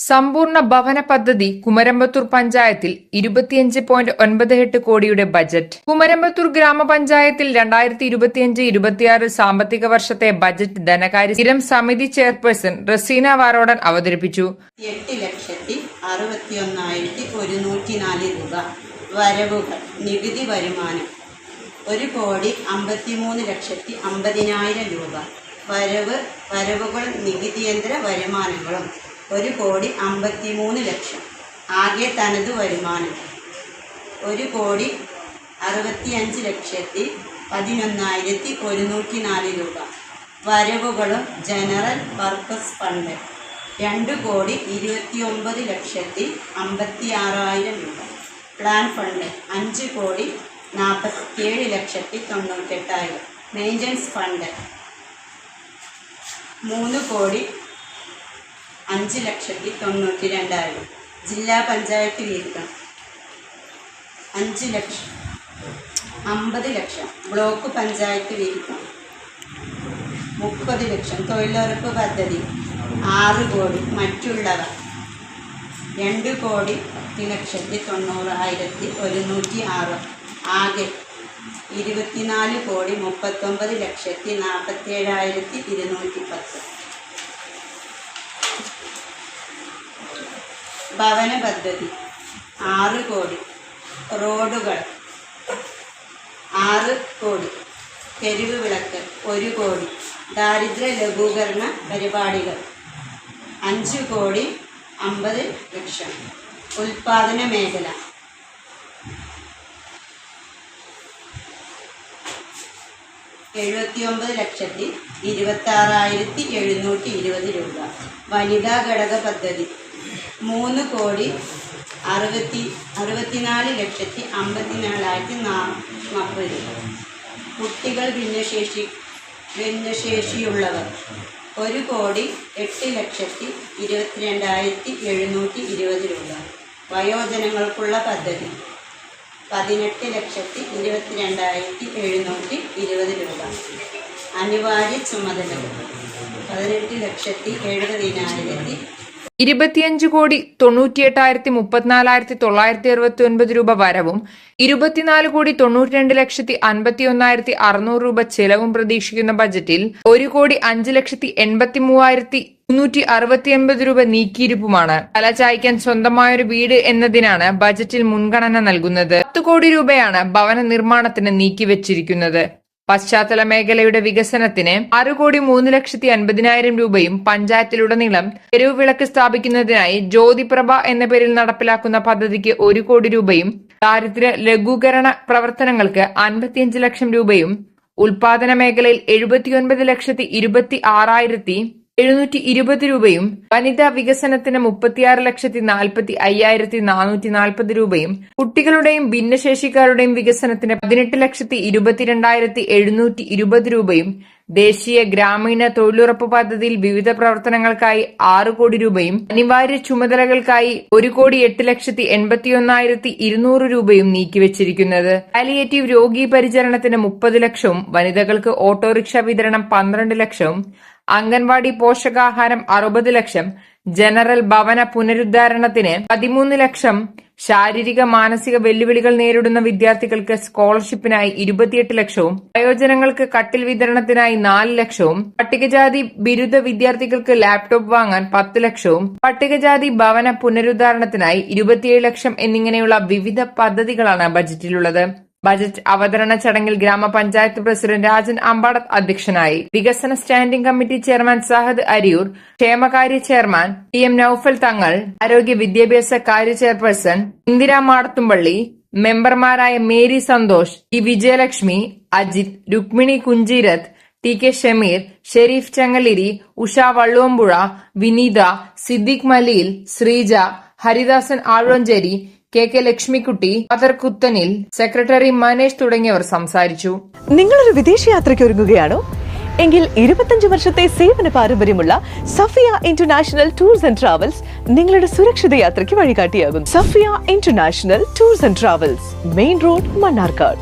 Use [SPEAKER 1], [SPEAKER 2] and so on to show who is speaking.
[SPEAKER 1] സമ്പൂർണ്ണ ഭവന പദ്ധതി കുമരമ്പത്തൂർ പഞ്ചായത്തിൽ 25.98 കോടിയുടെ ബജറ്റ്. കുമരമ്പത്തൂർ ഗ്രാമപഞ്ചായത്തിൽ 2025-26 സാമ്പത്തിക വർഷത്തെ ബജറ്റ് ധനകാര്യ സ്ഥിരം സമിതി ചെയർപേഴ്സൺ റസീന വാരോടൻ അവതരിപ്പിച്ചു.
[SPEAKER 2] 8,61,104 രൂപ വരവുകൾ. നികുതി വരുമാനം 1,53,50,000 രൂപ. വരവുകൾ നികുതിയേതര വരുമാനങ്ങളും 1,53,00,000. ആകെ തനത് വരുമാനം 1,65,11,104 രൂപ. വരവുകളും ജനറൽ പർപ്പസ് ഫണ്ട് 2,29,56,000 രൂപ. Plan fund 5,47,98,000. Maintenance fund 3,05,92,000. ജില്ലാ പഞ്ചായത്ത് വിഹിതം 5 ലക്ഷം 50 ലക്ഷം. ബ്ലോക്ക് പഞ്ചായത്ത് വിഹിതം 30 ലക്ഷം. തൊഴിലുറപ്പ് പദ്ധതി 6 കോടി. മറ്റുള്ളവ 2,10,90,106. ആകെ 24,39,47,210. ഭവന പദ്ധതി 6 കോടി. റോഡുകൾ 6 കോടി. തെരുവ് വിളക്ക് 1 കോടി. ദാരിദ്ര്യ ലഘൂകരണ പരിപാടികൾ 5,50,00,000. ഉൽപാദന മേഖല 79,26,720 രൂപ. വനിതാ ഘടക പദ്ധതി 3,64,54,040 രൂപ. കുട്ടികൾ ഭിന്നശേഷിയുള്ളവർ 1,08,22,720 രൂപ. വയോജനങ്ങൾക്കുള്ള പദ്ധതി 18,22,720 രൂപ. അനിവാര്യ ചുമതലകൾ 18,70,70,000.
[SPEAKER 1] 25,98,34,969 രൂപ വരവും 24,92,51,600 രൂപ ചെലവും പ്രതീക്ഷിക്കുന്ന ബജറ്റിൽ 1,05,83,369 രൂപ നീക്കിയിരിപ്പുമാണ്. തലചായ്ക്കാൻ സ്വന്തമായൊരു വീട് എന്നതിനാണ് ബജറ്റിൽ മുൻഗണന നൽകുന്നത്. 10 കോടി രൂപയാണ് ഭവന നിർമ്മാണത്തിന് നീക്കിവച്ചിരിക്കുന്നത്. പശ്ചാത്തല മേഖലയുടെ വികസനത്തിന് 6,03,50,000 രൂപയും പഞ്ചായത്തിലുടനീളം തെരുവ് വിളക്ക് സ്ഥാപിക്കുന്നതിനായി ജ്യോതിപ്രഭ എന്ന പേരിൽ നടപ്പിലാക്കുന്ന പദ്ധതിക്ക് 1 കോടി രൂപയും ദാരിദ്ര്യ ലഘൂകരണ പ്രവർത്തനങ്ങൾക്ക് 55 ലക്ഷം രൂപയും ഉൽപാദന മേഖലയിൽ 79,26,720 രൂപയും വനിതാ വികസനത്തിന് 36,40,540 രൂപയും കുട്ടികളുടെയും ഭിന്നശേഷിക്കാരുടെയും വികസനത്തിന് 18,22,720 രൂപയും ദേശീയ ഗ്രാമീണ തൊഴിലുറപ്പ് പദ്ധതിയിൽ വിവിധ പ്രവർത്തനങ്ങൾക്കായി 6 കോടി രൂപയും അനിവാര്യ ചുമതലകൾക്കായി 1,08,81,200 രൂപയും നീക്കിവച്ചിരിക്കുന്നത്. പാലിയേറ്റീവ് രോഗീ പരിചരണത്തിന് 30 ലക്ഷവും വനിതകൾക്ക് ഓട്ടോറിക്ഷ വിതരണം 12 ലക്ഷവും അംഗൻവാടി പോഷകാഹാരം 60 ലക്ഷം, ജനറൽ ഭവന പുനരുദ്ധാരണത്തിന് 13 ലക്ഷം, ശാരീരിക മാനസിക വെല്ലുവിളികൾ നേരിടുന്ന വിദ്യാർത്ഥികൾക്ക് സ്കോളർഷിപ്പിനായി 28 ലക്ഷവും വയോജനങ്ങൾക്ക് കട്ടിൽ വിതരണത്തിനായി 4 ലക്ഷവും പട്ടികജാതി ബിരുദ വിദ്യാർത്ഥികൾക്ക് ലാപ്ടോപ്പ് വാങ്ങാൻ 10 ലക്ഷവും പട്ടികജാതി ഭവന പുനരുദ്ധാരണത്തിനായി 27 ലക്ഷം എന്നിങ്ങനെയുള്ള വിവിധ പദ്ധതികളാണ് ബജറ്റിലുള്ളത്. ബജറ്റ് അവതരണ ചടങ്ങിൽ ഗ്രാമപഞ്ചായത്ത് പ്രസിഡന്റ് രാജൻ അമ്പാടത്ത് അധ്യക്ഷനായി. വികസന standing committee chairman Sahad Ariyur, ക്ഷേമകാര്യ ചെയർമാൻ TM നൌഫൽ തങ്ങൾ, ആരോഗ്യ വിദ്യാഭ്യാസ കാര്യ ചെയർപേഴ്സൺ ഇന്ദിര മാടത്തുംപള്ളി, മെമ്പർമാരായ Mary Santhosh, Vijayalakshmi, Ajith, Rukmini Kuncheerath, TK Shameer, Shareef Changaliri, Usha Valluvambuzha, Vineetha, Siddique Malayil, Sreeja, Haridasan Azhvancheri, KK Lakshmikutty, father Kuthanil, secretary Manesh തുടങ്ങിയവർ സംസാരിച്ചു.
[SPEAKER 3] നിങ്ങളൊരു വിദേശയാത്രയ്ക്ക് ഒരുങ്ങുകയാണോ? എങ്കിൽ 25 വർഷത്തെ സേവന പാരമ്പര്യമുള്ള Safiya international tours and travels നിങ്ങളുടെ സുരക്ഷിത യാത്രയ്ക്ക് വഴികാട്ടിയാകും. Safiya international tours and travels, main road, Mannarkkad.